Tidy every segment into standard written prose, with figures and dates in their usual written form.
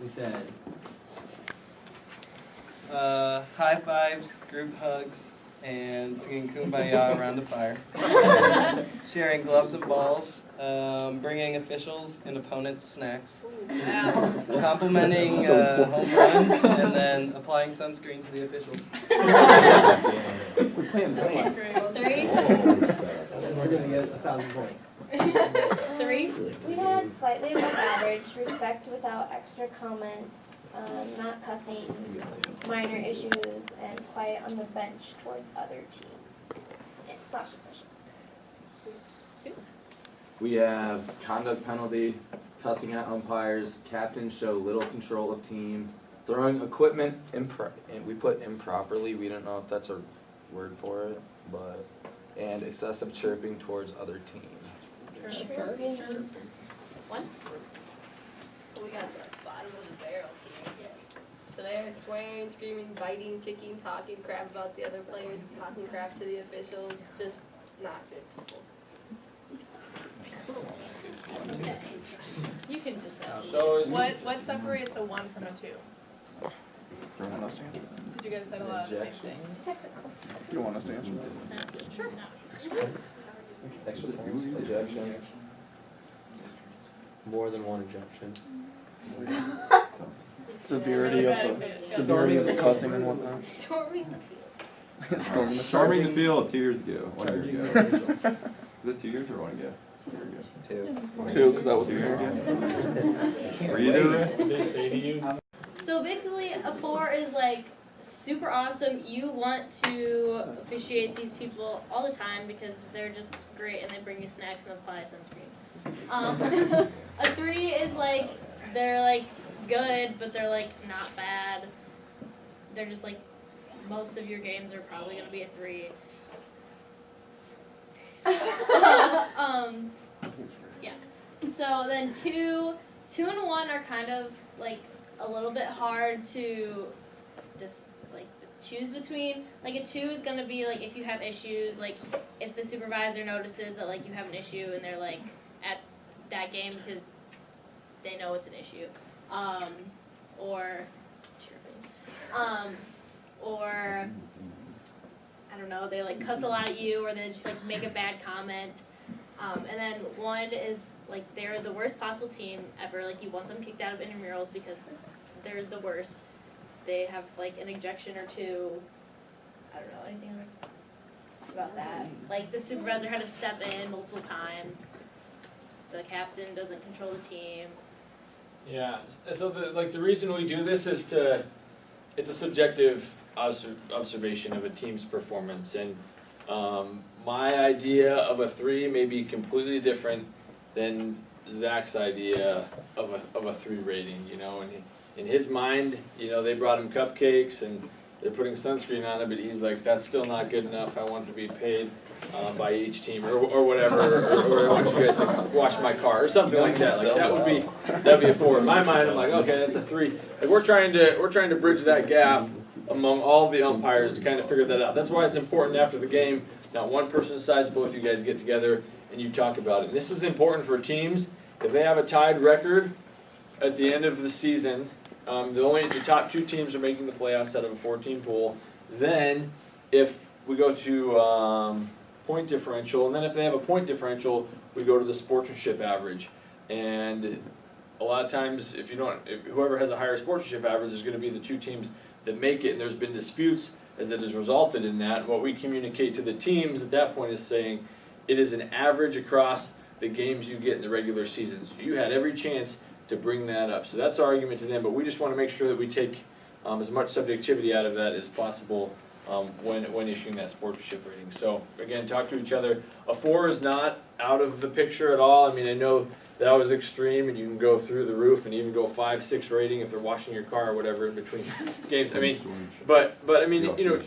We said high fives, group hugs, and singing Kumbaya around the fire. Sharing gloves and balls, bringing officials and opponents snacks. Complimenting home runs, and then applying sunscreen to the officials. We're playing 3? We're gonna get 1,000 points. 3? We had slightly above average, respect without extra comments, not cussing, minor issues, and quiet on the bench towards other teams and / officials. We have conduct penalty, cussing at umpires, captains show little control of team, throwing equipment and we put improperly, we don't know if that's a word for it, but, and excessive chirping towards other teams. Chirping. 1? So we got the bottom of the barrel team. So they're swearing, screaming, biting, kicking, talking crap about the other players, talking crap to the officials, just not good people. Okay. You can decide. So what separates a 1 from a 2? Because you guys said a lot of the same thing. Technicals. You want us to answer that? Sure. Actually, ejection. More than one ejection. Severity of the cussing and whatnot. Storming the field. Storming the the field 2 years ago, 1 year ago. Is it 2 years or 1 ago? 1 year ago. 2, because that was the Were you there? They say to you, So basically, a 4 is like super awesome. You want to officiate these people all the time because they're just great and they bring you snacks and apply sunscreen. A 3 is like they're like good, but they're like not bad. They're just like most of your games are probably gonna be a 3. Yeah. So then 2 and 1 are kind of like a little bit hard to just like choose between. Like a 2 is gonna be like if you have issues, like if the supervisor notices that like you have an issue and they're like at that game because they know it's an issue, or I don't know, they like cuss a lot at you or they just like make a bad comment. And then 1 is like they're the worst possible team ever. Like you want them kicked out of intramurals because they're the worst. They have like an ejection or 2. I don't know anything else about that. Like the supervisor had to step in multiple times. The captain doesn't control the team. yeah. So the reason we do this is it's a subjective observation of a team's performance, and my idea of a 3 may be completely different than Zach's idea of a 3 rating. You know, and in his mind, you know, they brought him cupcakes and they're putting sunscreen on it, but he's like, that's still not good enough. I want to be paid by each team or whatever, or I want you guys to wash my car or something like that. Like that'd be a 4. In my mind, I'm like, okay, that's a 3. Like we're trying to bridge that gap among all the umpires to kind of figure that out. That's why it's important after the game, not one person decides, both you guys get together and you talk about it. And this is important for teams. If they have a tied record at the end of the season, the top 2 teams are making the playoffs out of a 14 pool. Then if we go to point differential, and then if they have a point differential, we go to the sportsmanship average. And a lot of times, if whoever has a higher sportsmanship average is going to be the 2 teams that make it, and there's been disputes as it has resulted in that. What we communicate to the teams at that point is saying it is an average across the games you get in the regular season. So you had every chance to bring that up. So that's our argument to them, but we just want to make sure that we take as much subjectivity out of that as possible when issuing that sportsmanship rating. So again, talk to each other. A 4 is not out of the picture at all. I mean, I know that was extreme, and you can go through the roof and even go 5, 6 rating if they're washing your car or whatever in between games. I mean, but I mean, you know,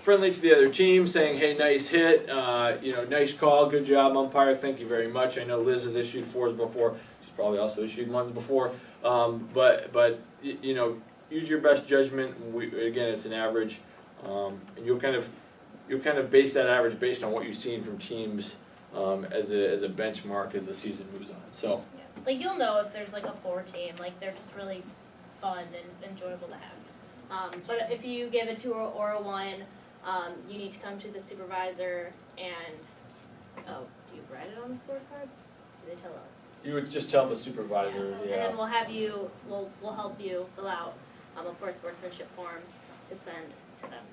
friendly to the other team, saying, hey, nice hit, you know, nice call, good job, umpire, thank you very much. I know Liz has issued 4s before. She's probably also issued 1s before. But you know, use your best judgment. Again, it's an average, and you'll kind of base that average based on what you've seen from teams as a benchmark as the season moves on. So Yeah. Like you'll know if there's like a 4 team, like they're just really fun and enjoyable to have. But if you give a 2 or a 1, you need to come to the supervisor and, oh, do you write it on the scorecard? Do they tell us? You would just tell the supervisor, And yeah. then we'll have you, we'll help you fill out, a poor sportsmanship form to send to them.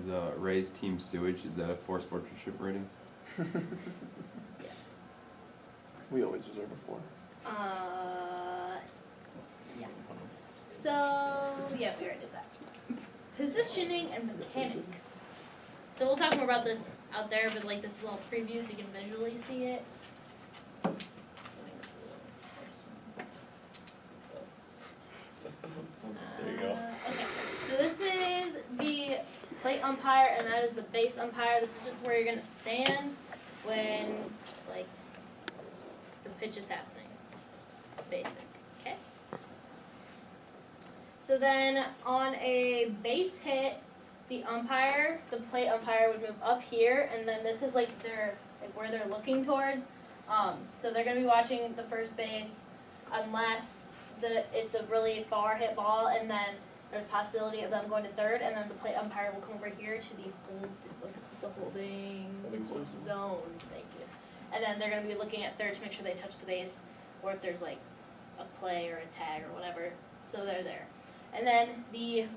Is Ray's team sewage, is that a poor sportsmanship rating? Yes. We always deserve a 4. Yeah. So, yeah, we already did that. Positioning and mechanics. So we'll talk more about this out there, but like this is a little preview so you can visually see it. There you go. Okay, so this is the plate umpire and that is the base umpire. This is just where you're gonna stand when like the pitch is happening. Basic, okay? So then on a base hit, the plate umpire would move up here, and then this is like where they're looking towards. So they're gonna be watching the first base unless it's a really far hit ball, and then there's a possibility of them going to third, and then the plate umpire will come over here to the holding zone. Thank you. And then they're gonna be looking at third to make sure they touch the base, or if there's like a play or a tag or whatever. So they're there. And then the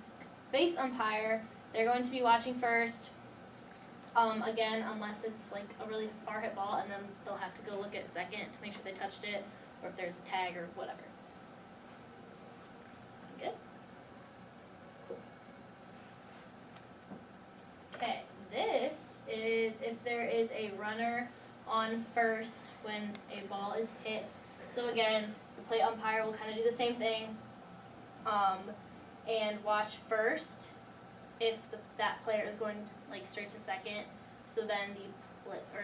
base umpire, they're going to be watching first. Again, unless it's like a really far hit ball, and then they'll have to go look at second to make sure they touched it, or if there's a tag or whatever. Sound good? Cool. Okay, this is if there is a runner on first when a ball is hit. So again, the plate umpire will kind of do the same thing, and watch first if that player is going like straight to second. So then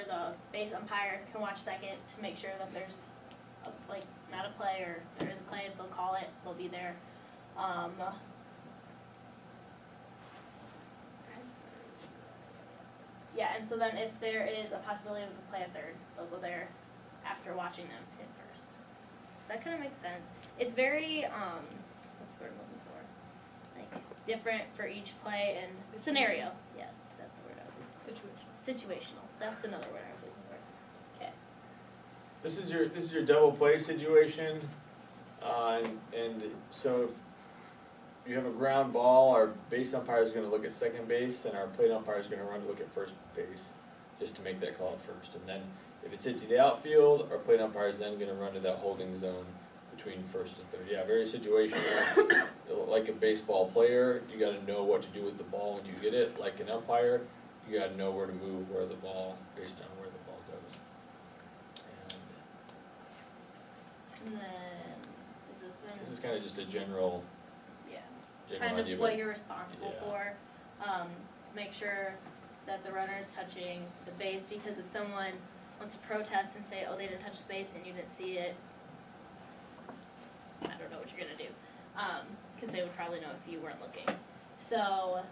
the base umpire can watch second to make sure that there's not a play, or there is a play. They'll call it. They'll be there. Yeah, and so then if there is a possibility of a play at third, they'll go there after watching them hit first. Does that kind of make sense? It's very, what's the word I'm looking for? Like, different for each play and scenario. Yes, that's the word I was looking for. Situational. That's another word I was looking for. Okay. This is your double play situation, and so if you have a ground ball, our base umpire is going to look at second base, and our plate umpire is going to run to look at first base, just to make that call at first. And then if it's hit to the outfield, our plate umpire is then going to run to that holding zone between first and third. Yeah, very situational. Like a baseball player, you got to know what to do with the ball when you get it. Like an umpire, you got to know where to move where the ball, based on where the ball goes. And then, is this when? This is kind of just a general Kind idea, of but what you're responsible for, to make sure that the runner is touching the base, because if someone wants to protest and say, oh, they didn't touch the base and you didn't see it, I don't know what you're gonna do, because they would probably know if you weren't looking. So,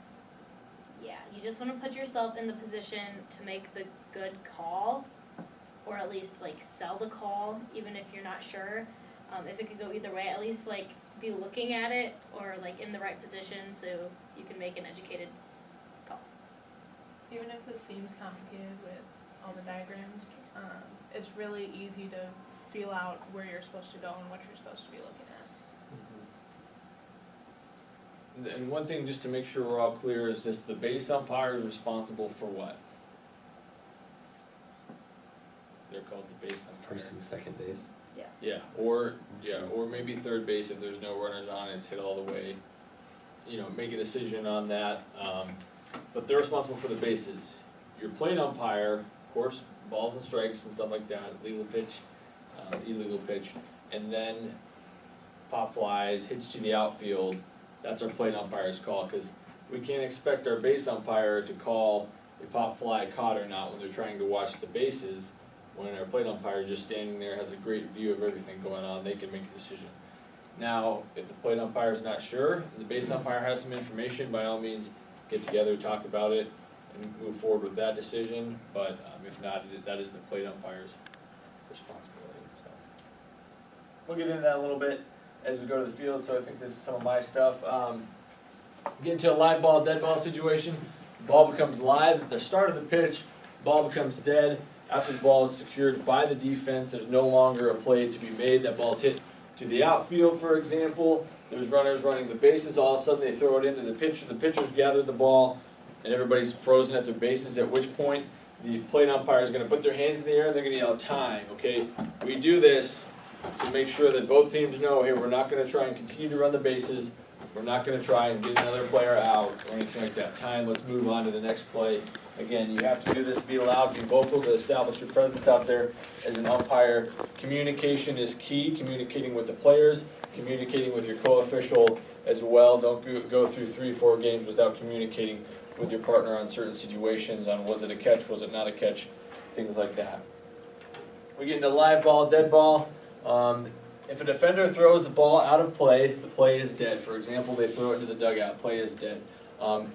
yeah, you just wanna put yourself in the position to make the good call, or at least like sell the call, even if you're not sure. If it could go either way, at least like be looking at it or like in the right position so you can make an educated call. Even if this seems complicated with all the diagrams, it's really easy to feel out where you're supposed to go and what you're supposed to be looking at. And one thing, just to make sure we're all clear, is just the base umpire is responsible for what? They're called the base umpire. First and second base. Or maybe third base if there's no runners on, it's hit all the way. Make a decision on that, but they're responsible for the bases. Your plate umpire, of course, balls and strikes and stuff like that, legal pitch, illegal pitch, and then pop flies, hits to the outfield, that's our plate umpire's call, because we can't expect our base umpire to call a pop fly caught or not when they're trying to watch the bases. When our plate umpire is just standing there, has a great view of everything going on, they can make a decision. Now, if the plate umpire is not sure, and the base umpire has some information, by all means, get together, talk about it, and move forward with that decision, but if not, that is the plate umpire's responsibility, so. We'll get into that a little bit. as we go to the field, so I think this is some of my stuff. Get into a live ball, dead ball situation. The ball becomes live at the start of the pitch, ball becomes dead. After the ball is secured by the defense, there's no longer a play to be made. That ball's hit to the outfield, for example. There's runners running the bases, all of a sudden they throw it into the pitcher. The pitcher's gathered the ball, and everybody's frozen at their bases, at which point the plate umpire is going to put their hands in the air and they're going to yell time, okay? We do this to make sure that both teams know, hey, we're not going to try and continue to run the bases. We're not going to try and get another player out or anything like that. Time, let's move on to the next play. Again, you have to do this, be loud, be vocal to establish your presence out there as an umpire. Communication is key, communicating with the players, communicating with your co-official as well. Don't go through 3-4 games without communicating with your partner on certain situations, on was it a catch, was it not a catch, things like that. We get into live ball, dead ball. If a defender throws the ball out of play, the play is dead. For example, they throw it into the dugout, play is dead.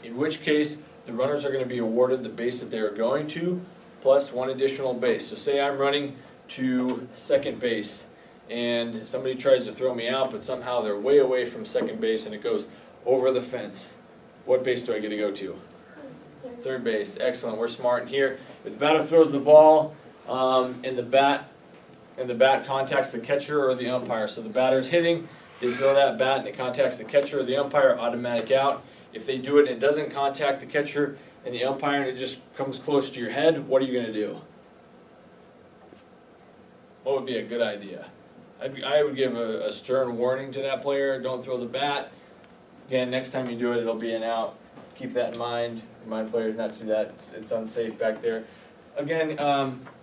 In which case, the runners are going to be awarded the base that they are going to, plus one additional base. So say I'm running to second base, and somebody tries to throw me out, but somehow they're way away from second base, and it goes over the fence. What base do I get to go to? Third base. Excellent. We're smart in here. If the batter throws the ball, and the bat contacts the catcher or the umpire. So the batter's hitting, they throw that bat and it contacts the catcher or the umpire, automatic out. If they do it and it doesn't contact the catcher and the umpire and it just comes close to your head, what are you going to do? What would be a good idea? I would give a stern warning to that player, don't throw the bat. Again, next time you do it, it'll be an out. Keep that in mind. Remind players not to do that. It's unsafe back there. Again,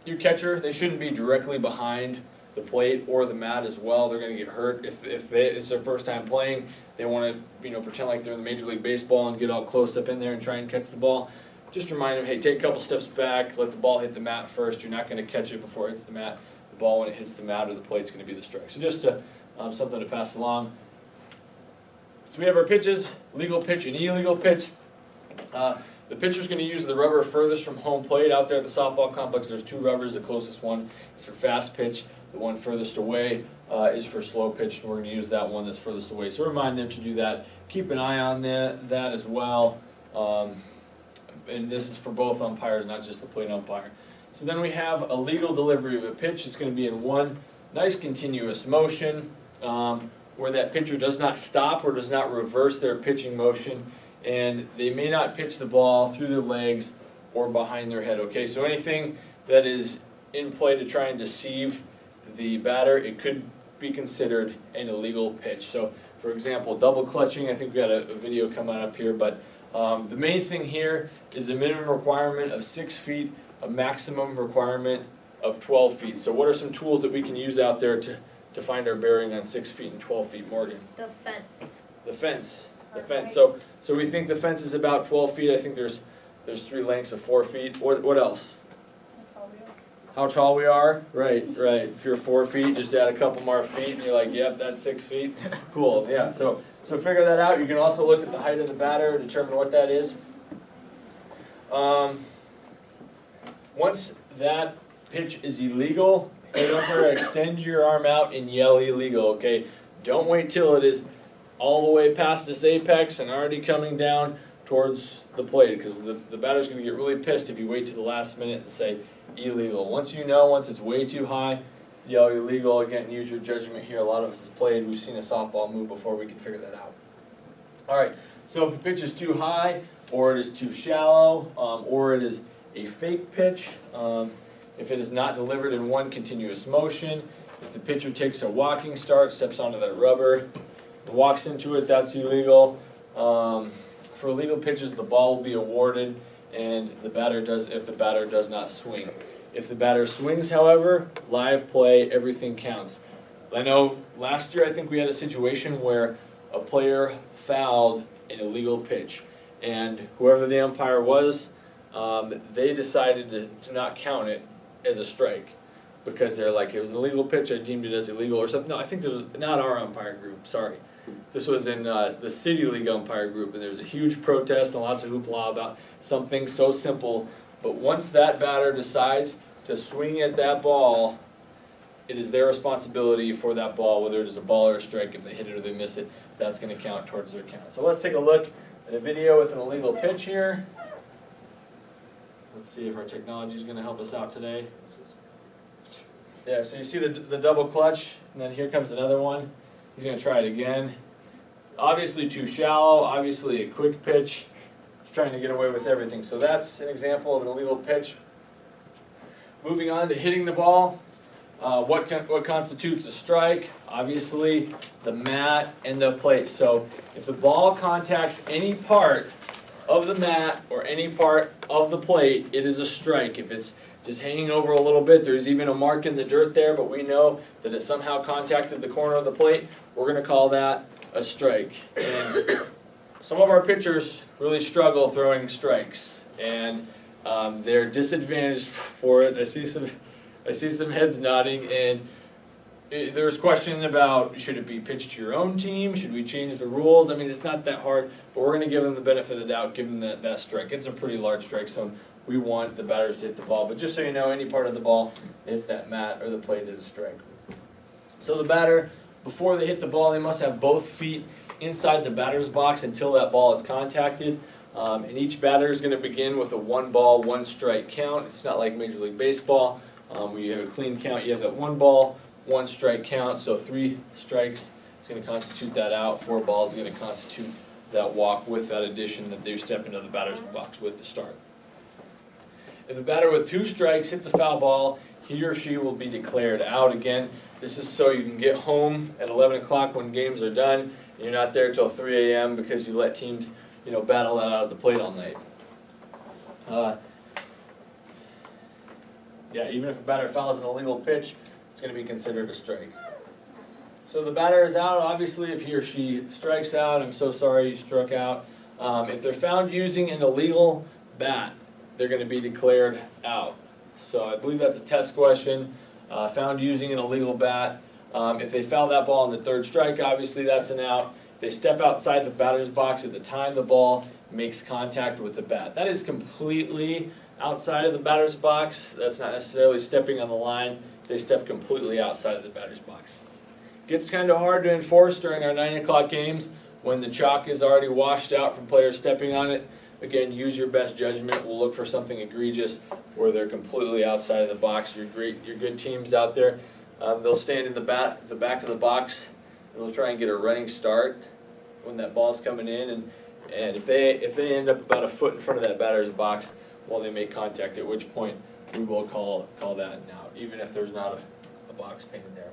your catcher, they shouldn't be directly behind the plate or the mat as well. They're going to get hurt. If it's their first time playing, they want to pretend like they're in the Major League Baseball and get all close up in there and try and catch the ball. Just remind them, hey, take a couple steps back, let the ball hit the mat first. You're not going to catch it before it hits the mat. The ball, when it hits the mat or the plate, is going to be the strike. So just something to pass along. So we have our pitches: legal pitch and illegal pitch. The pitcher's going to use the rubber furthest from home plate. Out there at the softball complex, there's 2 rubbers. The closest one is for fast pitch. The one furthest away is for slow pitch, and we're going to use that one that's furthest away. So remind them to do that. Keep an eye on that as well. And this is for both umpires, not just the plate umpire. So then we have a legal delivery of a pitch. It's going to be in one nice continuous motion where that pitcher does not stop or does not reverse their pitching motion. And they may not pitch the ball through their legs or behind their head, okay? So anything that is in play to try and deceive the batter, it could be considered an illegal pitch. So, for example, double clutching, I think we got a video coming up here, but the main thing here is a minimum requirement of 6 feet, a maximum requirement of 12 feet. So what are some tools that we can use out there to find our bearing on 6 feet and 12 feet, Morgan? The fence. The fence. The fence. So we think the fence is about 12 feet. I think there's 3 lengths of 4 feet. What else? How tall we are? Right. If you're 4 feet, just add a couple more feet, and you're like, yep, that's 6 feet. Cool. Yeah. So figure that out. You can also look at the height of the batter, determine what that is. Once that pitch is illegal, extend your arm out and yell illegal. Okay. Don't wait till it is all the way past this apex and already coming down towards the plate, because the batter's going to get really pissed if you wait to the last minute and say illegal. Once it's way too high, yell illegal. Again, use your judgment here. A lot of us have played. We've seen a softball move before. We can figure that out. All right, so if the pitch is too high, or it is too shallow, or it is a fake pitch, if it is not delivered in one continuous motion, if the pitcher takes a walking start, steps onto that rubber, walks into it, that's illegal. For illegal pitches, the ball will be awarded, and if the batter does not swing. If the batter swings, however, live play, everything counts. I know last year I think we had a situation where a player fouled an illegal pitch, and whoever the umpire was, they decided to not count it as a strike, because they're like, it was an illegal pitch, I deemed it as illegal or something. No, I think there was not our umpire group, sorry. This was in the City League umpire group, and there was a huge protest and lots of hoopla about something so simple. But once that batter decides to swing at that ball, it is their responsibility for that ball, whether it is a ball or a strike. If they hit it or they miss it, that's going to count towards their count. So let's take a look at a video with an illegal pitch here. Let's see if our technology is going to help us out today. Yeah, so you see the double clutch, and then here comes another one. He's going to try it again. Obviously too shallow, obviously a quick pitch. He's trying to get away with everything. So that's an example of an illegal pitch. Moving on to hitting the ball. What constitutes a strike? Obviously the mat and the plate. So if the ball contacts any part of the mat or any part of the plate, it is a strike. If it's just hanging over a little bit, there's even a mark in the dirt there, but we know that it somehow contacted the corner of the plate, we're going to call that a strike. And some of our pitchers really struggle throwing strikes, and they're disadvantaged for it. I see some heads nodding, and there's questions about, should it be pitched to your own team? Should we change the rules? I mean, it's not that hard, but we're going to give them the benefit of the doubt, give them that strike. It's a pretty large strike zone. We want the batters to hit the ball, but just so you know, any part of the ball, it's that mat or the plate is a strike. So the batter, before they hit the ball, they must have both feet inside the batter's box until that ball is contacted. And each batter is going to begin with a 1 ball, 1 strike count. It's not like Major League Baseball, where you have a clean count. You have that 1 ball, 1 strike count. So 3 strikes is going to constitute that out. 4 balls is going to constitute that walk with that addition that they step into the batter's box with to start. If a batter with 2 strikes hits a foul ball, he or she will be declared out again. This is so you can get home at 11 o'clock when games are done, and you're not there till 3 a.m. because you let teams, battle that out at the plate all night. Even if a batter fouls an illegal pitch, it's going to be considered a strike. So the batter is out. Obviously, if he or she strikes out, I'm so sorry you struck out. If they're found using an illegal bat, they're going to be declared out. So I believe that's a test question. Found using an illegal bat. If they foul that ball on the 3rd strike, obviously that's an out. If they step outside the batter's box at the time the ball makes contact with the bat, that is completely outside of the batter's box. That's not necessarily stepping on the line. They step completely outside of the batter's box. Gets kind of hard to enforce during our 9 o'clock games when the chalk is already washed out from players stepping on it. Again, use your best judgment. We'll look for something egregious where they're completely outside of the box. Your good teams out there, they'll stand in the back of the box, and they'll try and get a running start when that ball's coming in. And if they end up about a foot in front of that batter's box, well, they make contact. At which point we will call that an out, even if there's not a box painted there.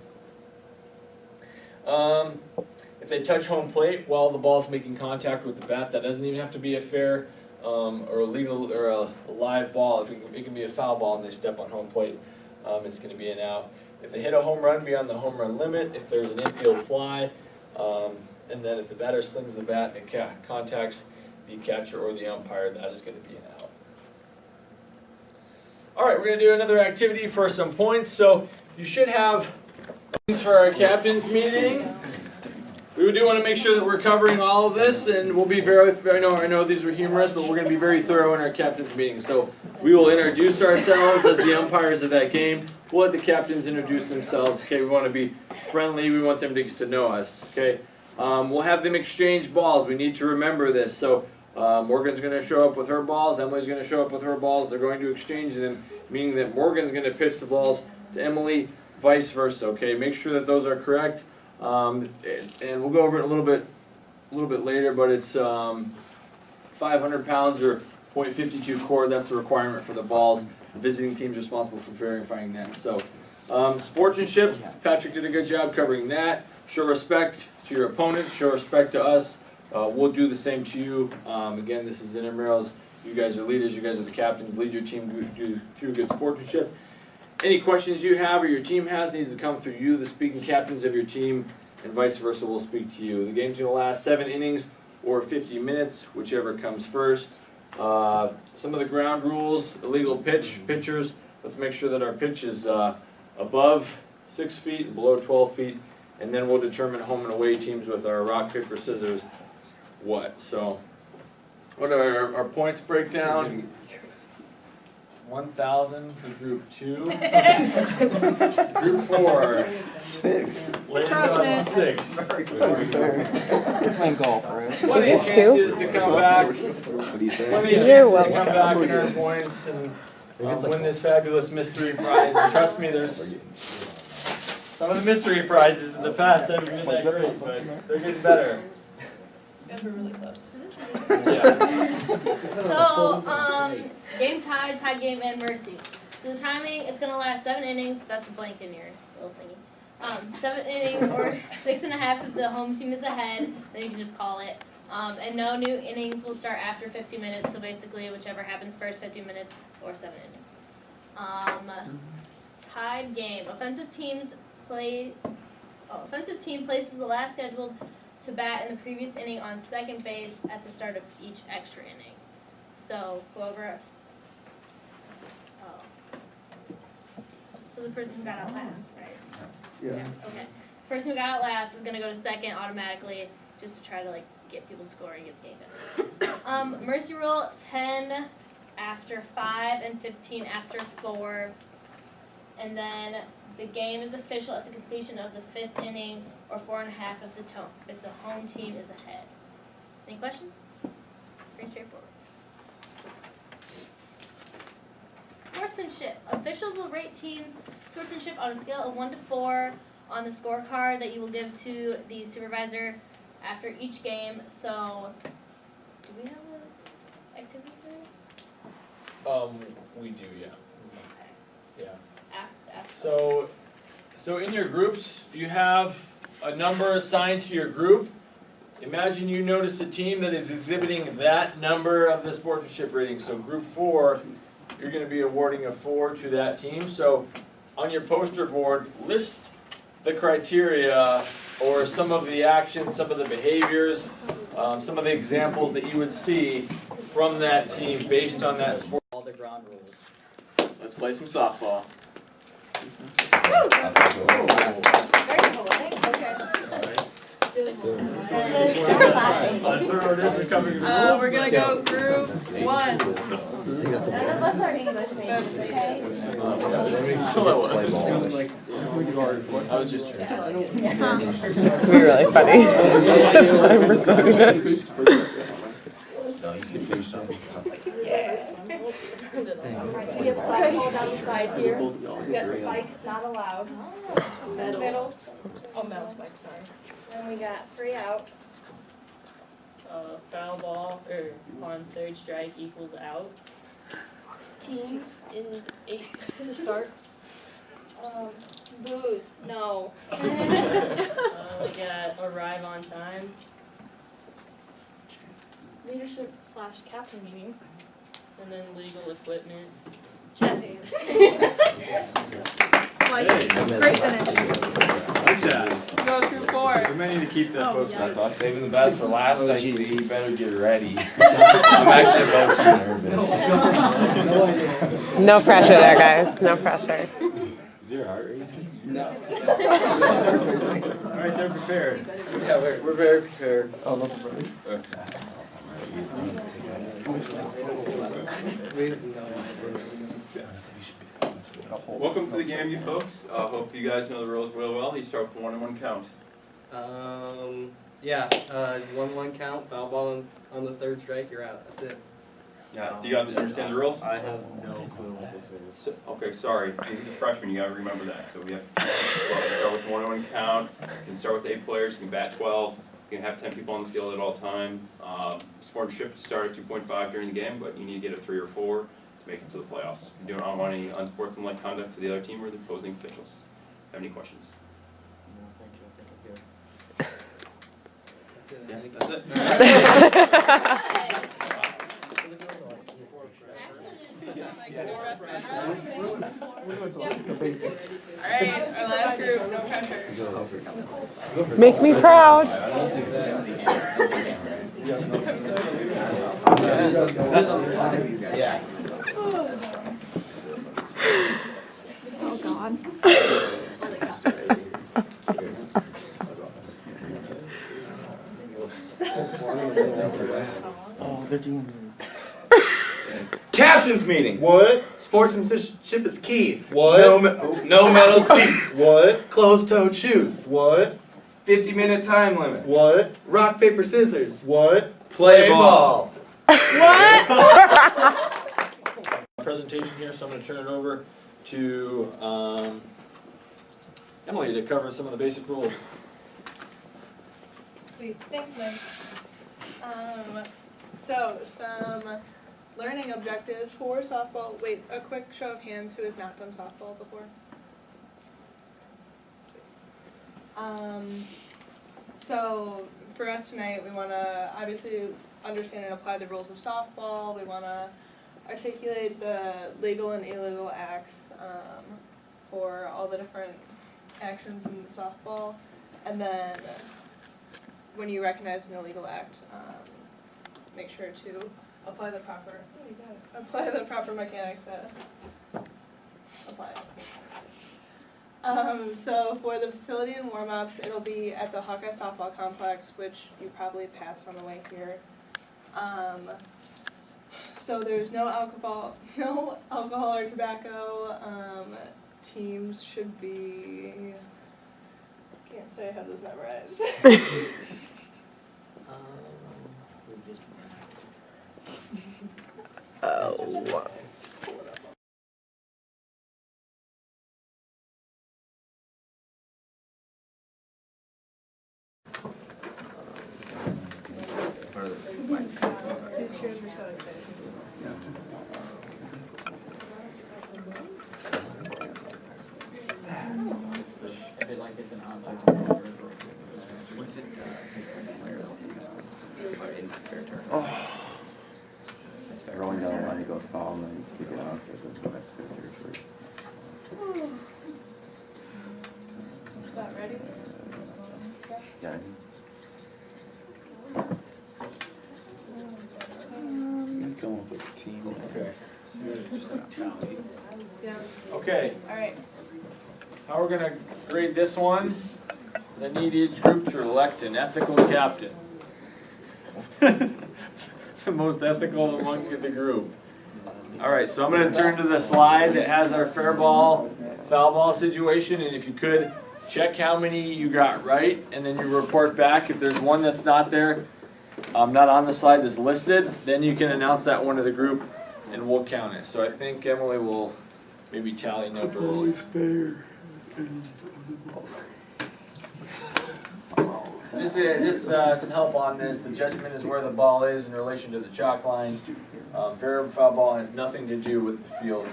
If they touch home plate while the ball's making contact with the bat, that doesn't even have to be a fair or a legal or a live ball. If it can be a foul ball and they step on home plate, it's going to be an out. If they hit a home run beyond the home run limit, if there's an infield fly, and then if the batter slings the bat and contacts the catcher or the umpire, that is going to be an out. All right, we're going to do another activity for some points. So you should have things for our captain's meeting. We do want to make sure that we're covering all of this, and we'll be I know these were humorous, but we're going to be very thorough in our captain's meeting. So we will introduce ourselves as the umpires of that game. We'll let the captains introduce themselves. Okay, we want to be friendly. We want them to get to know us. Okay, we'll have them exchange balls. We need to remember this. So Morgan's going to show up with her balls. Emily's going to show up with her balls. They're going to exchange them, meaning that Morgan's going to pitch the balls to Emily, vice versa. Okay, make sure that those are correct. And we'll go over it a little bit later, but it's 500 pounds or .52 cord. That's the requirement for the balls. The visiting team's responsible for verifying that. So, sportsmanship, Patrick did a good job covering that. Show respect to your opponents. Show respect to us. We'll do the same to you. Again, this is intramurals. You guys are leaders. You guys are the captains. Lead your team through good sportsmanship. Any questions you have or your team has needs to come through you, the speaking captains of your team, and vice versa will speak to you. The game's going to last 7 innings or 50 minutes, whichever comes first. Some of the ground rules, illegal pitchers. Let's make sure that our pitch is above 6 feet and below 12 feet, and then we'll determine home and away teams with our rock, paper, scissors, what. So, what are our points breakdown? 1,000 for group 2. Group 4 6. lands on 6. We're playing golf, right? Plenty of chances to come back. What do you say? Plenty of chances to come back and earn points and win this fabulous mystery prize. And trust me, there's some of the mystery prizes in the past haven't been that great, but they're getting better. You guys were really close. Yeah. So, game tied game, and mercy. So the timing, it's gonna last 7 innings. That's a blank in your little thingy. 7 innings or 6.5 if the home team is ahead. Then you can just call it. And no new innings will start after 50 minutes. So basically, whichever happens first, 50 minutes or 7 innings. Tied game. Offensive team places the last scheduled to bat in the previous inning on second base at the start of each extra inning. So whoever, so the person who got out last, right? Yeah. Yes, okay. Person who got out last is gonna go to second automatically, just to try to like get people scoring, get the game done. Mercy rule, 10 after 5 and 15 after 4. And then the game is official at the completion of the 5th inning or 4.5 if the home team is ahead. Any questions? Pretty straightforward. Sportsmanship. Officials will rate teams' sportsmanship on a scale of 1 to 4 on the scorecard that you will give to the supervisor after each game. So, do we have an activity for this? We do, yeah. Okay. Yeah. After. So in your groups, you have a number assigned to your group. Imagine you notice a team that is exhibiting that number of the sportsmanship rating. So group 4, you're going to be awarding a 4 to that team. So on your poster board, list the criteria or some of the actions, some of the behaviors, some of the examples that you would see from that team based on that sport. All the ground rules. Let's play some softball. We're gonna go group 1. None of us are English majors, okay? I was just trying. We're really funny. We're so good. We have softball down the side here. We got spikes not allowed. Middle. Oh, metal spikes, sorry. And we got 3 outs. Foul ball or on third strike equals out. Team is 8 to start. Booze, no. We got arrive on time. Leadership / captain meeting. And then legal equipment. Jazz hands. Great finish. Good job. Go through 4. We may need to keep that, folks. That's us saving the best for last. I see. You better get ready. I'm actually low-key nervous. No pressure there, guys. No pressure. Is your heart racing? No. All right, they're prepared. Yeah, we're very prepared. Oh, no, brother. Welcome to the game, you folks. Hope you guys know the rules real well. You start with 1-1 count. Yeah, 1-1 count, foul ball on the 3rd strike, you're out. That's it. Yeah. Do you understand the rules? I have no clue what this is. Okay, sorry. He's a freshman. You gotta remember that. So we have to start with 1-1 count. You can start with 8 players. You can bat 12. You can have 10 people on the field at all time. Sportsmanship start at 2.5 during the game, but you need to get a 3 or 4 to make it to the playoffs. You don't want any unsportsmanlike conduct to the other team or the opposing officials. Have any questions? That's it. I think. That's it. Alright, our last group, no pressure. Make me proud. Yeah. Oh God. Oh, they're doing Captain's meeting. What? Sportsmanship is key. What? No metal cleats. What? Closed-toed shoes. What? 50-minute time limit. What? Rock, paper, scissors. What? Play ball. Presentation here, so I'm gonna turn it over to Emily to cover some of the basic rules. Sweet, thanks, Mike. So, some learning objectives for softball. Wait, a quick show of hands who has not done softball before. So, for us tonight, we want to obviously understand and apply the rules of softball. We want to articulate the legal and illegal acts for all the different actions in softball. And then when you recognize an illegal act, make sure to apply the proper mechanic that apply. So for the facility and warm-ups, it'll be at the Hawkeye Softball Complex, which you probably passed on the way here. So there's no alcohol or tobacco. Teams should be, can't say I have this memorized. Oh. Rolling down the line, he goes foul, and then kick it out to the next pitcher. Is that ready? Yeah. Going with the team. Yeah. Okay, All right. how we're gonna grade this one is I need each group to elect an ethical captain. The most ethical among the group. Alright, so I'm gonna turn to the slide that has our fair ball, foul ball situation, and if you could, check how many you got right, and then you report back. If there's one that's not there, not on the slide that's listed, then you can announce that one to the group, and we'll count it. So I think Emily will maybe tally numbers. Just some help on this. The judgment is where the ball is in relation to the chalk line. Fair or foul ball has nothing to do with the field.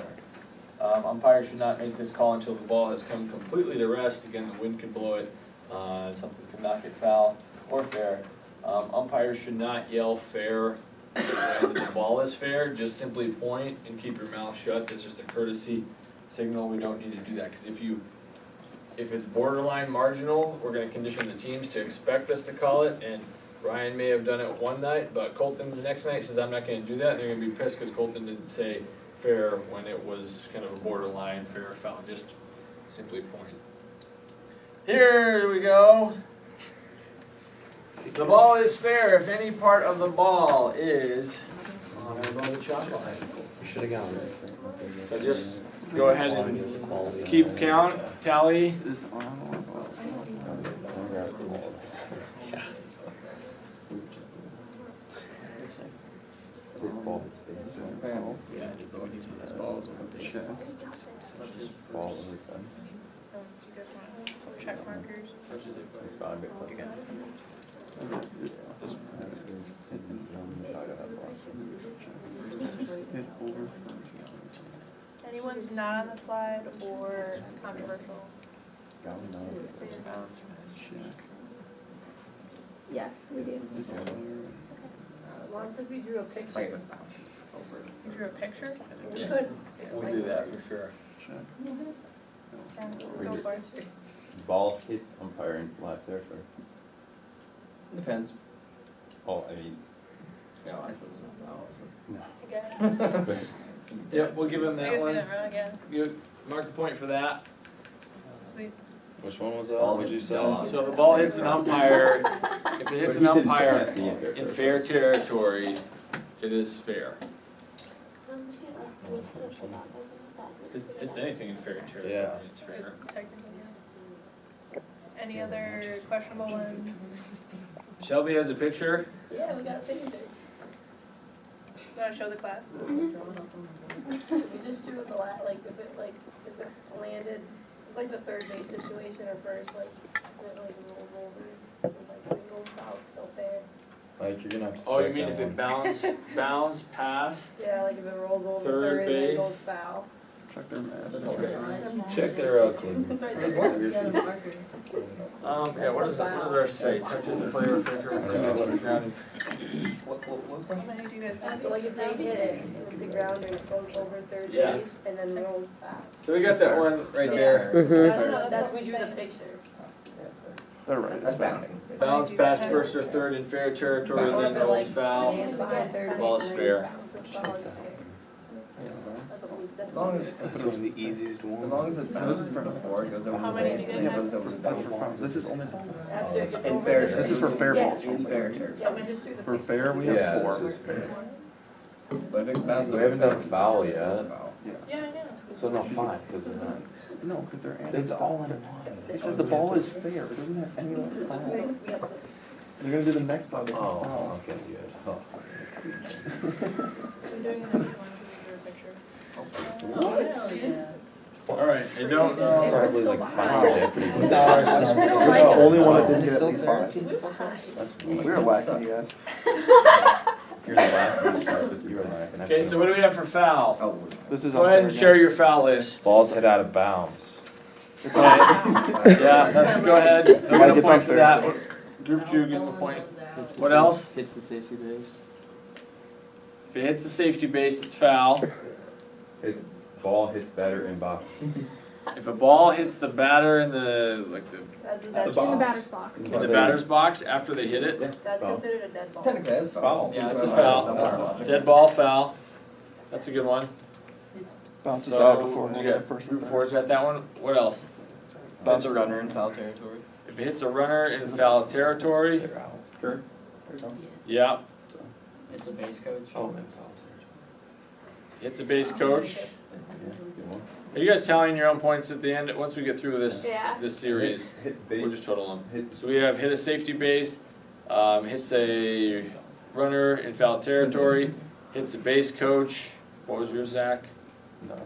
Umpire should not make this call until the ball has come completely to rest. Again, the wind could blow it. Something could knock it foul or fair. Umpires should not yell fair when the ball is fair. Just simply point and keep your mouth shut. That's just a courtesy signal. We don't need to do that because if it's borderline marginal, we're going to condition the teams to expect us to call it, and Ryan may have done it one night, but Colton the next night says I'm not going to do that. They're going to be pissed because Colton didn't say fair when it was kind of a borderline fair or foul. Just simply point. Here we go. The ball is fair if any part of the ball is on or above the chalk line. We should have gone there. So just go ahead and keep count, tally. Check markers. Anyone's not on the slide or controversial? Yes, we do. As long as we drew a picture. You drew a picture? We Yeah. could. We'll do that for sure. Go for it. Ball hits umpire in live territory. Depends. Oh, I mean. Again. Yep, we'll give him I that guess we one. didn't run again. You mark the point for that. Sweet. Which one was that? Ball What'd you hits say? dog. So if the ball hits an umpire, if it hits an umpire in fair fair territory, it is fair. It's anything in fair territory, Yeah. it's fair. Technically, yeah. Any other questionable ones? Shelby has a picture. Yeah, we got a picture. Want to show the class? We just do the like if it landed, it's like the third base situation or first, like if it like rolls over, like if it goes foul, it's still fair. Like, you're gonna have to Oh, you check mean that if it one. bounced past? Yeah, like if it rolls over Third third and then base. goes foul. Check their math. Check their clean. It's right there. Yeah, the marker. Yeah, what does our say? Touches the player refrigerator. Grounded. How many do you guys have? So like if they hit it, and it's a grounder, and it goes over third Yeah. base and then rolls foul. So we got that one right there. That's we drew the picture. They're right. That's bounding. Bounce past first or third in fair territory, Or then if it like rolls foul. lands behind third base Ball is and then fair. bounces foul, it's fair. That's As what long we- as, That's one of the easiest as ones. long as it bounces from the floor, it goes over How the many base, do you and it have? goes over the That's for ball. fouls. This is only After it gets In over fair the- This is for fair Yeah. balls. In fair territory. Yeah, we just drew the For picture. fair, we Yeah, have 4. this is fair. But if it bounces. We haven't over done the base, foul it's yet. foul. Yeah, I know. So no, fine, because of that. No, because they're It's anti. all in one. It says the ball is fair. It doesn't have any other foul. We got six. You're gonna do the next one. It's a foul. Oh, okay, good. Oh. I'm doing another one for your picture. Hell yeah. Alright, I don't know. Probably like Final Jeopardy. We're the only one that didn't get at least 5. That's We were lacking, you guys. You're laughing. That's what you were laughing. Okay, so what do we have for foul? Oh, This is Go ahead and unfair share your foul list. Balls hit out of bounds. again. It's all- Yeah, that's, go ahead. I'm Somebody gonna gets point for unfair. that. Group 2 gets the point. What else? Hits the safety base. If it hits the safety base, it's foul. Ball hits better in box. If a ball hits the batter in the, like the, That's The that's ball. box. in the batter's box after they hit it, That's Foul. considered a dead ball. technically, that's foul. yeah, it's a foul. Dead ball, foul. That's a good one. Bounces So, out before you the got first. Group 4's got that one. What else? Bounce a runner in foul territory. If it hits a runner in foul territory, Sure. yeah. It's a base coach. Oh, in foul Hits a base coach. territory. Yeah, good one. Are you guys tallying your own points at the end, once we get through this, Yeah. this series? Hit We'll base. just total them. Hit. So we have hit a safety base, hits a runner in foul territory, hits a base coach. What was yours, Zach? No,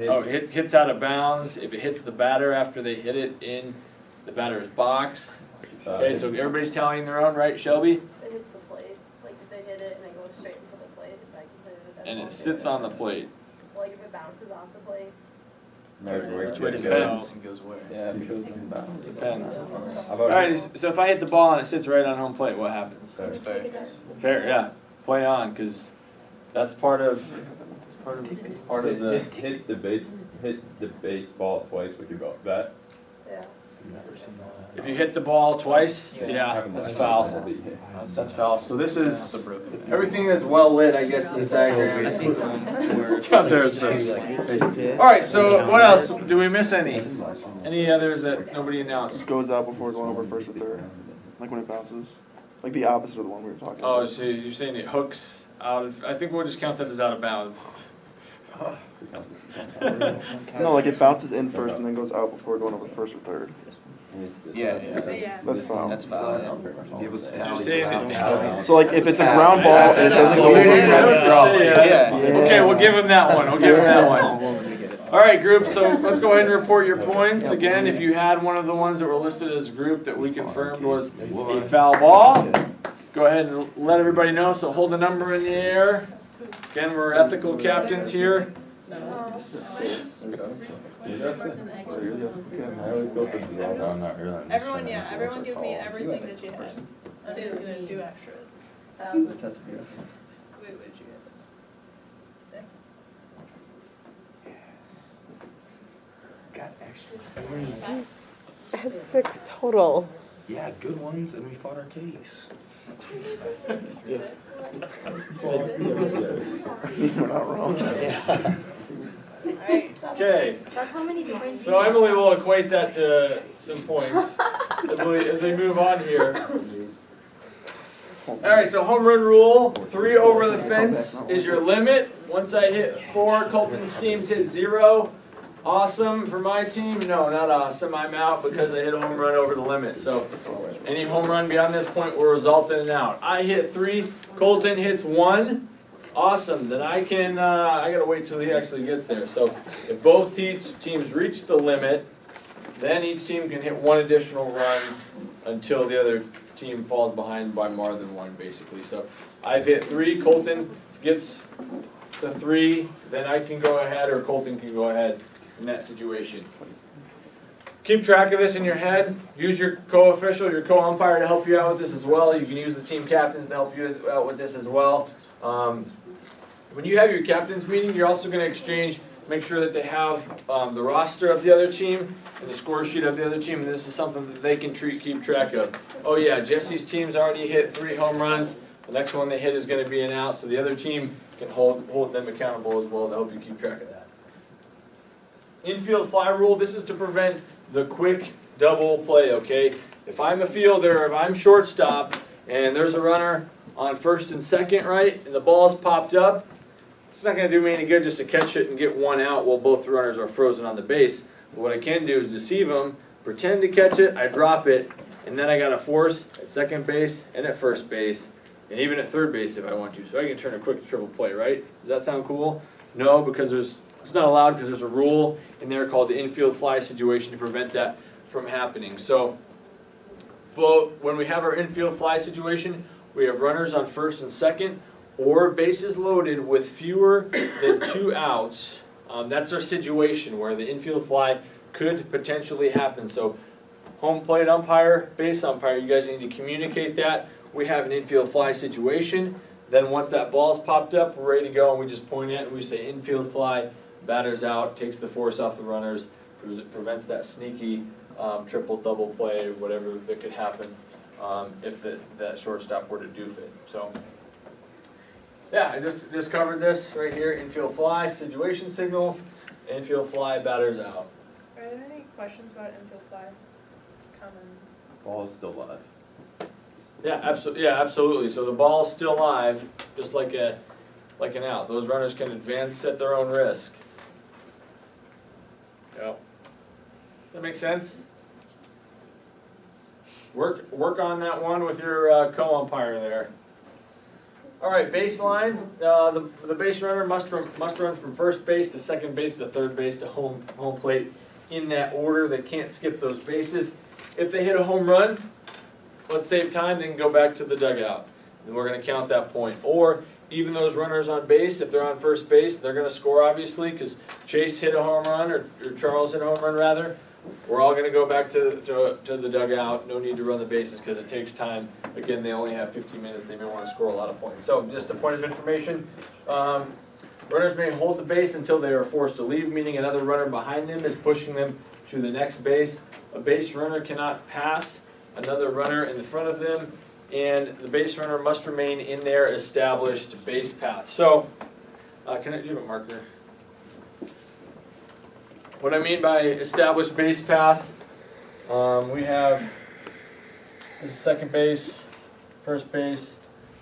Oh, hits out of bounds. If it hits the batter after they hit it in the batter's box. Okay, so everybody's tallying their own, right, Shelby? It hits the plate, like if they hit it and it goes straight into the plate, it's like considered a dead ball. And it sits on the plate. Like if it bounces off the plate. Which way does it go? And goes where? Yeah, if it goes in bounds. Depends. How about Alright, so if I hit the ball and it sits right on home plate, what happens? That's fair. Fair, yeah. Play on, because that's part of the. hit the baseball twice with your bat. Yeah. If you hit the ball twice, yeah, that's foul. That's foul. So this is everything that's well lit, I guess, in this diagram. It's up there as best. Alright, so what else? Do we miss any? Any others that nobody announced? It goes out before going over first or third. Like when it bounces. Like the opposite of the one we were talking Oh, about. so you're saying it hooks out of, I think we'll just count that as out of bounds. No, like it bounces in first and then goes out before going over first or third. Yeah, That's foul. That's foul. So you're saying it. So like if it's a ground ball and it doesn't go over. Yeah. Okay, we'll give him that one. We'll give him that one. All right, group, so let's go ahead and report your points. Again, if you had one of the ones that were listed as a group that we confirmed was a foul ball, go ahead and let everybody know. So hold the number in the air. Again, we're ethical captains here. I always go for the draw. I'm not really. Everyone, yeah, everyone give me everything that you had. I'm gonna do extras. Wait, what did you guys have? 6? Got extra. I had 6 total. Yeah, good ones, and we fought our case. We're not wrong. Alright. Okay, That's how many points. so Emily will equate that to some points as we move on here. Alright, so home run rule, 3 over the fence is your limit. Once I hit 4, Colton's teams hit 0. Awesome for my team? No, not awesome. I'm out because I hit a home run over the limit. So any home run beyond this point will result in an out. I hit 3, Colton hits 1. Awesome, then I can, I gotta wait till he actually gets there. So if both teams reach the limit, then each team can hit 1 additional run until the other team falls behind by more than 1, basically. So I've hit 3, Colton gets the 3, then I can go ahead, or Colton can go ahead in that situation. Keep track of this in your head. Use your co-official, your co-umpire to help you out with this as well. You can use the team captains to help you out with this as well. When you have your captains meeting, you're also going to exchange, make sure that they have the roster of the other team and the score sheet of the other team, and this is something that they can keep track of. Oh yeah, Jesse's team's already hit 3 home runs. The next one they hit is going to be an out, so the other team can hold them accountable as well to help you keep track of that. Infield fly rule, this is to prevent the quick double play, okay? If I'm a fielder, if I'm shortstop, and there's a runner on first and second, right, and the ball's popped up, it's not going to do me any good just to catch it and get 1 out while both runners are frozen on the base. But what I can do is deceive them, pretend to catch it, I drop it, and then I got to force at second base and at first base, and even at third base if I want to. So I can turn a quick triple play, right? Does that sound cool? No, because it's not allowed because there's a rule in there called the infield fly situation to prevent that from happening. So, when we have our infield fly situation, we have runners on first and second, or bases loaded with fewer than 2 outs. That's our situation where the infield fly could potentially happen. So, home plate umpire, base umpire, you guys need to communicate that. We have an infield fly situation. Then once that ball's popped up, we're ready to go, and we just point it and we say infield fly, batter's out, takes the force off the runners, prevents that sneaky triple, double play, whatever that could happen if that shortstop were to doof it. So, yeah, I just covered this right here, infield fly, situation signal, infield fly, batter's out. Are there any questions about infield fly? Common. Ball is still live. Yeah, absolutely. So the ball's still live, just like an out. Those runners can advance at their own risk. Yep. That makes sense? Work on that one with your co-umpire there. All right, baseline. The base runner must run from first base to second base to third base to home plate in that order. They can't skip those bases. If they hit a home run, let's save time, they can go back to the dugout. And we're going to count that point. Or even those runners on base, if they're on first base, they're going to score obviously because Chase hit a home run or Charles hit a home run rather. We're all going to go back to the dugout. No need to run the bases because it takes time. Again, they only have 15 minutes. They may want to score a lot of points. So just a point of information. Runners may hold the base until they are forced to leave, meaning another runner behind them is pushing them to the next base. A base runner cannot pass another runner in the front of them, and the base runner must remain in their established base path. So, do you have a marker? What I mean by established base path, we have this is second base, first base,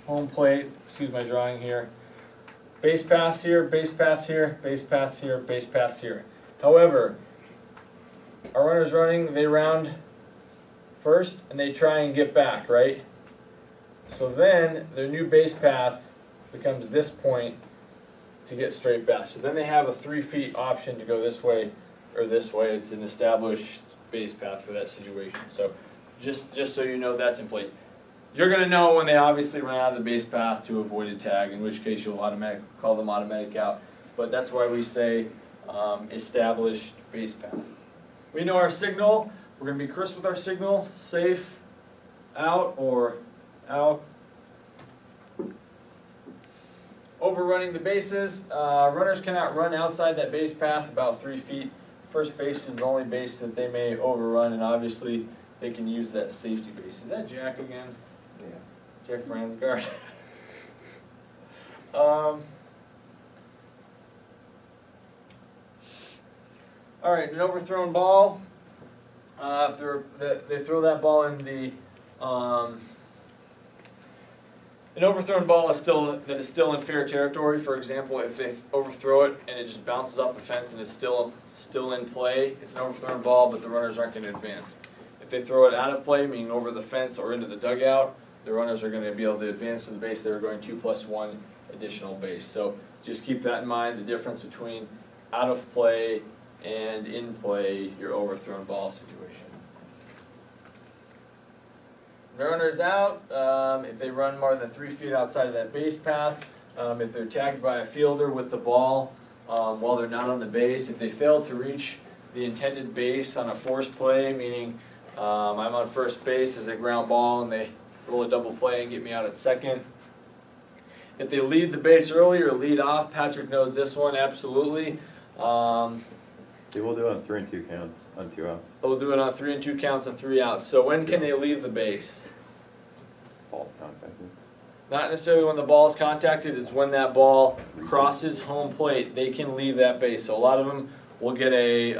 home plate, excuse my drawing here. Base paths here, base paths here, base paths here, base paths here. However, our runners running, they round first and they try and get back, right? So then their new base path becomes this point to get straight back. So then they have a 3 feet option to go this way or this way. It's an established base path for that situation. So just so you know that's in place. You're going to know when they obviously run out of the base path to avoid a tag, in which case you'll call them automatic out. But that's why we say established base path. We know our signal. We're going to be crisp with our signal. Safe, out, or out. Overrunning the bases. Runners cannot run outside that base path about 3 feet. First base is the only base that they may overrun, and obviously they can use that safety base. Is that Jack again? Yeah. Jack Bransgard. All right, an overthrown ball. If they throw that ball in the An overthrown ball is still in fair territory. For example, if they overthrow it and it just bounces off the fence and it's still in play, it's an overthrown ball, but the runners aren't going to advance. If they throw it out of play, meaning over the fence or into the dugout, the runners are going to be able to advance to the base. They're going 2+1 additional base. So just keep that in mind, the difference between out of play and in play, your overthrown ball situation. The runner's out, if they run more than 3 feet outside of that base path, if they're tagged by a fielder with the ball while they're not on the base, if they fail to reach the intended base on a forced play, meaning I'm on first base as a ground ball and they roll a double play and get me out at second. If they leave the base early or lead off, Patrick knows this one absolutely. They will do it on 3 and 2 counts, on 2 outs. They'll do it on 3 and 2 counts and 3 outs. So when can they leave the base? Ball's contacted. Not necessarily when the ball is contacted, it's when that ball crosses home plate, they can leave that base. So a lot of them will get a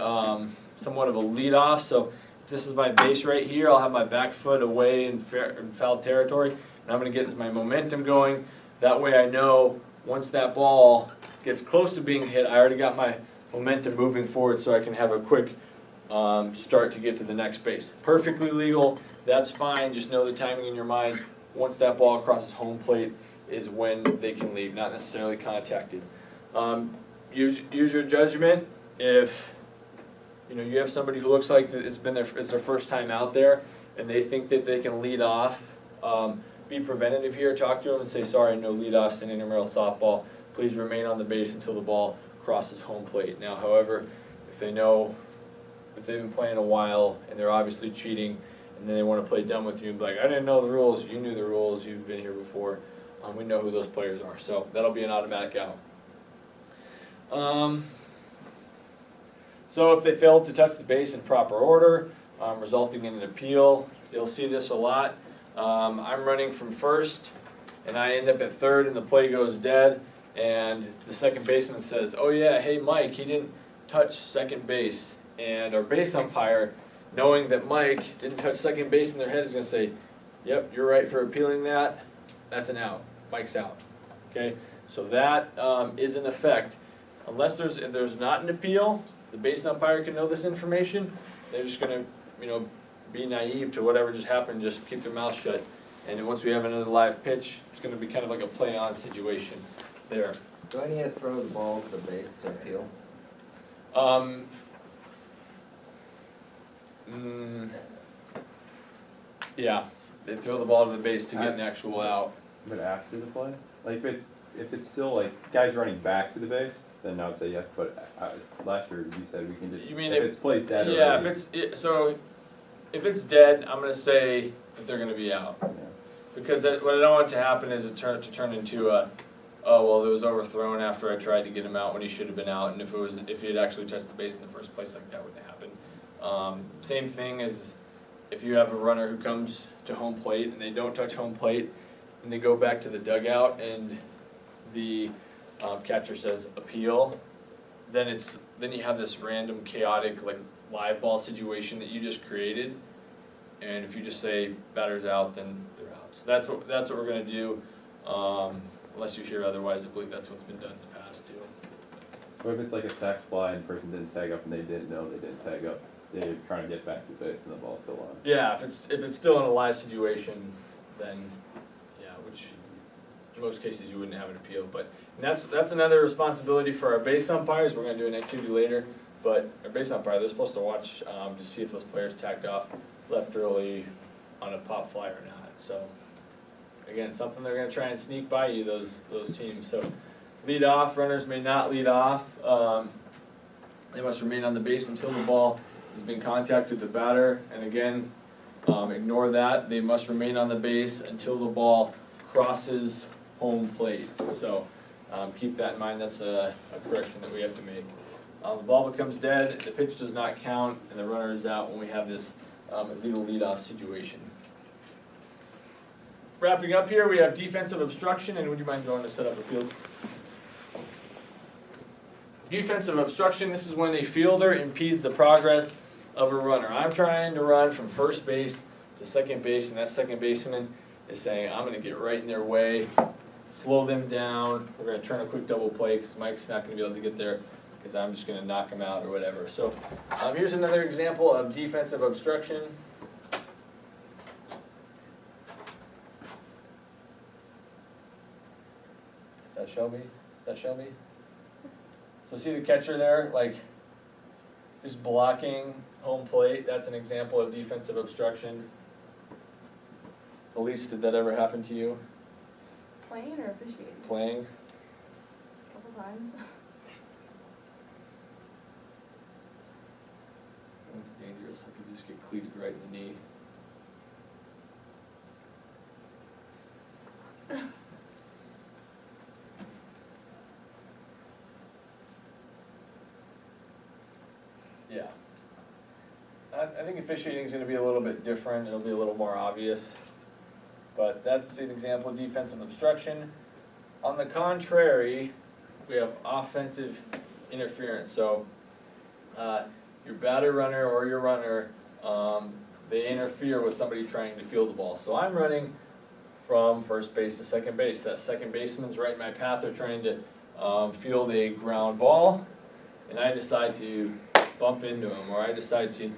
somewhat of a lead off. So if this is my base right here, I'll have my back foot away in foul territory, and I'm going to get my momentum going. That way I know once that ball gets close to being hit, I already got my momentum moving forward so I can have a quick start to get to the next base. Perfectly legal, that's fine, just know the timing in your mind. Once that ball crosses home plate is when they can leave, not necessarily contacted. Use your judgment. If you have somebody who looks like it's their first time out there and they think that they can lead off, be preventative here. Talk to them and say, sorry, no lead offs in intramural softball. Please remain on the base until the ball crosses home plate. Now, however, if they've been playing a while and they're obviously cheating and then they want to play dumb with you and be like, I didn't know the rules, you knew the rules, you've been here before, we know who those players are. So that'll be an automatic out. So if they fail to touch the base in proper order, resulting in an appeal, you'll see this a lot. I'm running from first and I end up at third and the play goes dead. And the second baseman says, oh yeah, hey Mike, he didn't touch second base. And our base umpire, knowing that Mike didn't touch second base in their head, is going to say, yep, you're right for appealing that. That's an out. Mike's out. Okay, so that is in effect. Unless if there's not an appeal, the base umpire can know this information. They're just going to, be naive to whatever just happened. Just keep their mouth shut. And then once we have another live pitch, it's going to be kind of like a play-on situation. There. Do I need to throw the ball to the base to appeal? Yeah, they throw the ball to the base to get an actual out. But after the play? Like if it's still like guys running back to the base, then I would say yes. But last year you said we can just. You mean if it's plays dead? Yeah, already. if it's dead, I'm gonna say that they're gonna be out. Yeah. Because what I don't want to happen is to turn into a, oh well, it was overthrown after I tried to get him out when he should have been out, and if he had actually touched the base in the first place, like that wouldn't happen. Same thing as if you have a runner who comes to home plate and they don't touch home plate, and they go back to the dugout, and the catcher says appeal, then you have this random chaotic like live ball situation that you just created, and if you just say batter's out, then they're out. So that's what we're gonna do. Unless you hear otherwise, I believe that's what's been done in the past too. Or if it's like a sac fly and the person didn't tag up and they didn't know they didn't tag up, they're trying to get back to the base and the ball's still on. Yeah, if it's still in a live situation, then yeah, which in most cases you wouldn't have an appeal. But that's another responsibility for our base umpires. We're gonna do an activity later, but our base umpire, they're supposed to watch to see if those players tagged off left early on a pop fly or not. So. Again, something they're going to try and sneak by you, those teams. So, lead off, runners may not lead off. They must remain on the base until the ball has been contacted with the batter. And again, ignore that. They must remain on the base until the ball crosses home plate. So, keep that in mind. That's a correction that we have to make. The ball becomes dead, the pitch does not count, and the runner is out when we have this illegal leadoff situation. Wrapping up here, we have defensive obstruction, and would you mind going to set up a field? Defensive obstruction, this is when a fielder impedes the progress of a runner. I'm trying to run from first base to second base, and that second baseman is saying, I'm gonna get right in their way, slow them down, we're gonna turn a quick double play, because Mike's not gonna be able to get there, because I'm just gonna knock him out or whatever. So, here's another example of defensive obstruction. Is that Shelby? Is that Shelby? So see the catcher there, like, just blocking home plate, that's an example of defensive obstruction. Elise, did that ever happen to you? Playing or officiating? Playing? A couple times. It's dangerous, like you just get cleated right in the knee. Yeah. I think officiating is going to be a little bit different, it'll be a little more obvious. But that's an example of defensive obstruction. On the contrary, we have offensive interference. So your batter runner or your runner, they interfere with somebody trying to field the ball. So I'm running from first base to second base. That second baseman's right in my path. They're trying to field a ground ball, and I decide to bump into them, or I decide to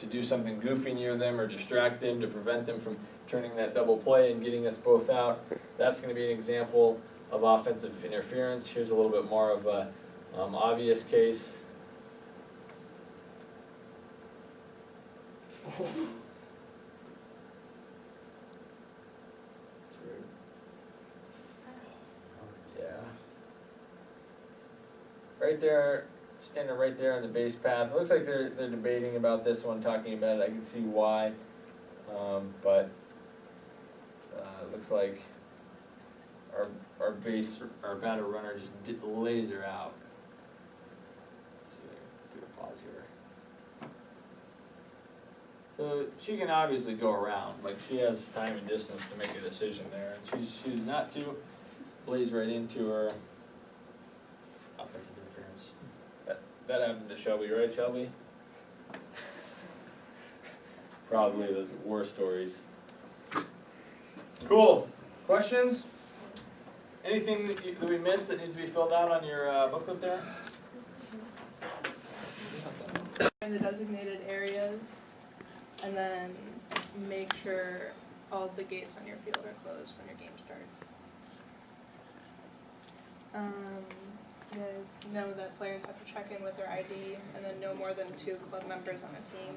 do something goofy near them or distract them to prevent them from turning that double play and getting us both out. That's going to be an example of offensive interference. Here's a little bit more of a obvious case. Yeah. Right there, standing right there on the base path. It looks like they're debating about this one, talking about it. I can see why, but it looks like our batter runner just did the laser out. So do a pause here. So she can obviously go around, like she has time and distance to make a decision there, and she's not to blaze right into her offensive interference. That happened to Shelby, right, Shelby? Probably those war stories. Cool. Questions? Anything that we missed that needs to be filled out on your booklet there? In the designated areas, and then make sure all of the gates on your field are closed when your game starts. You guys know that players have to check in with their ID, and then no more than 2 club members on a team.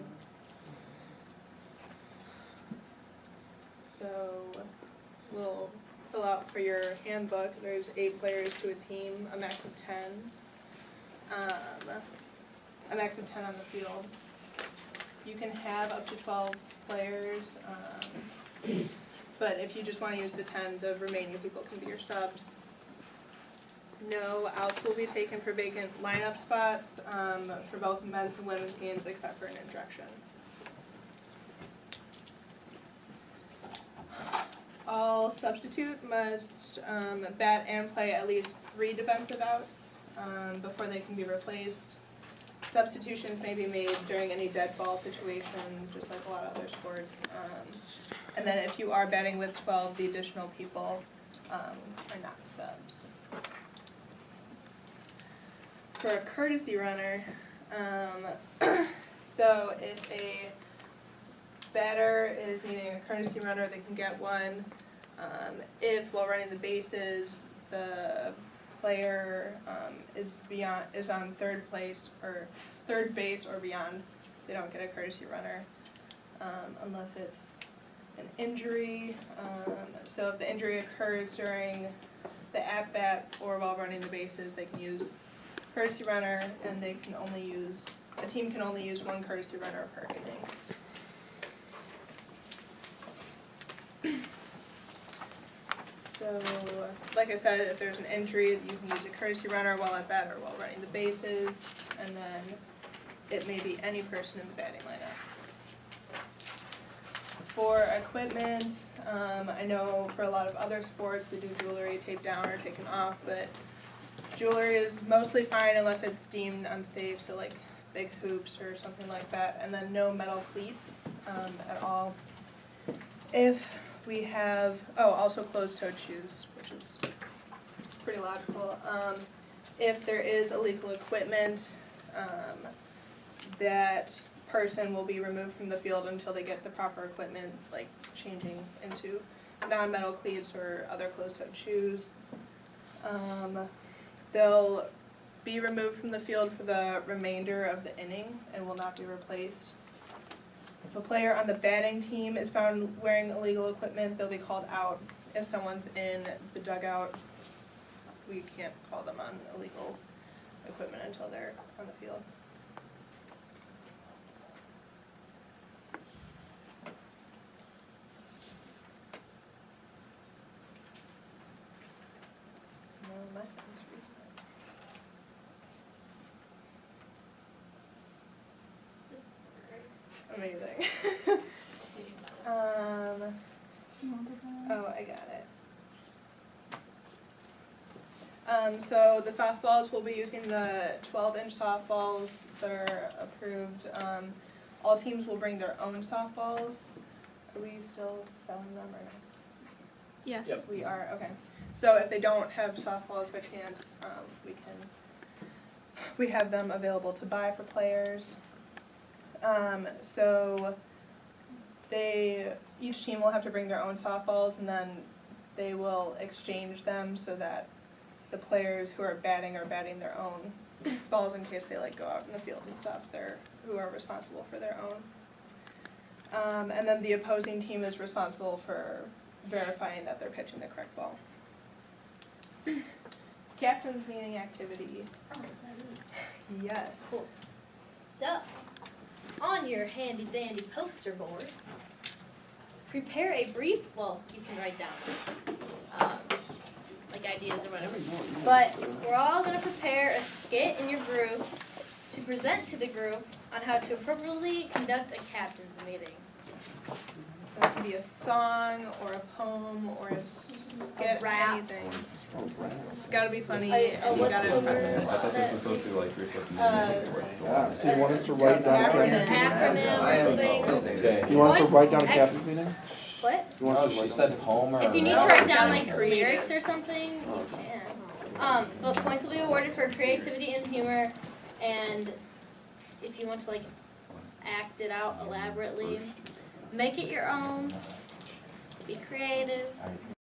So, little fill out for your handbook. There's 8 players to a team, a max of 10. A max of 10 on the field. You can have up to 12 players, but if you just want to use the 10, the remaining people can be your subs. No outs will be taken for vacant lineup spots for both men's and women's teams, except for an injection. All substitute must bat and play at least 3 defensive outs before they can be replaced. Substitutions may be made during any dead ball situation, just like a lot of other sports. And then if you are batting with 12, the additional people are not subs. For a courtesy runner, so if a batter is needing a courtesy runner, they can get one. If while running the bases, the player is on third base or beyond, they don't get a courtesy runner unless it's an injury. So if the injury occurs during the at-bat or while running the bases, they can use courtesy runner, and a team can only use 1 courtesy runner per inning. So, like I said, if there's an injury, you can use a courtesy runner while at bat or while running the bases, and then it may be any person in the batting lineup. For equipment, I know for a lot of other sports we do jewelry taped down or taken off, but jewelry is mostly fine unless it's deemed unsafe, so like big hoops or something like that, and then no metal cleats at all. If We have, also closed-toed shoes, which is pretty logical. If there is illegal equipment, that person will be removed from the field until they get the proper equipment, like changing into non-metal cleats or other closed-toed shoes. They'll be removed from the field for the remainder of the inning and will not be replaced. If a player on the batting team is found wearing illegal equipment, they'll be called out. If someone's in the dugout, we can't call them on illegal equipment until they're on the field. No, my phone's freezing. Amazing. I got it. So the softballs, we'll be using the 12-inch softballs that are approved. All teams will bring their own softballs. Are we still selling them or no? Yes. Yep. We are, okay. So if they don't have softballs by chance, we have them available to buy for players. So each team will have to bring their own softballs, and then they will exchange them so that the players who are batting their own balls in case they go out in the field and stuff. Who are responsible for their own. And then the opposing team is responsible for verifying that they're pitching the correct ball. Captain's meeting activity. Oh, is that it? Yes. Cool. So, on your handy dandy poster boards, prepare a brief, well, you can write down, ideas or whatever. But we're all gonna prepare a skit in your groups to present to the group on how to appropriately conduct a captain's meeting. So it could be a song or a poem or a skit, rap. anything. It's gotta be funny. Oh, You what's gotta the impress word? them. I thought this was supposed to be like you're supposed to be Yeah, so you want us to write down a Acronym. captain's meeting? Acronym or something. Okay. You want us to Points- write down a captain's meeting? What? You want No, us to she write said down- poem or. If you need to No, write it's down gotta be creative. lyrics or something, you can. But points will be awarded for creativity and humor, and if you want to act it out elaborately, make it your own, be creative,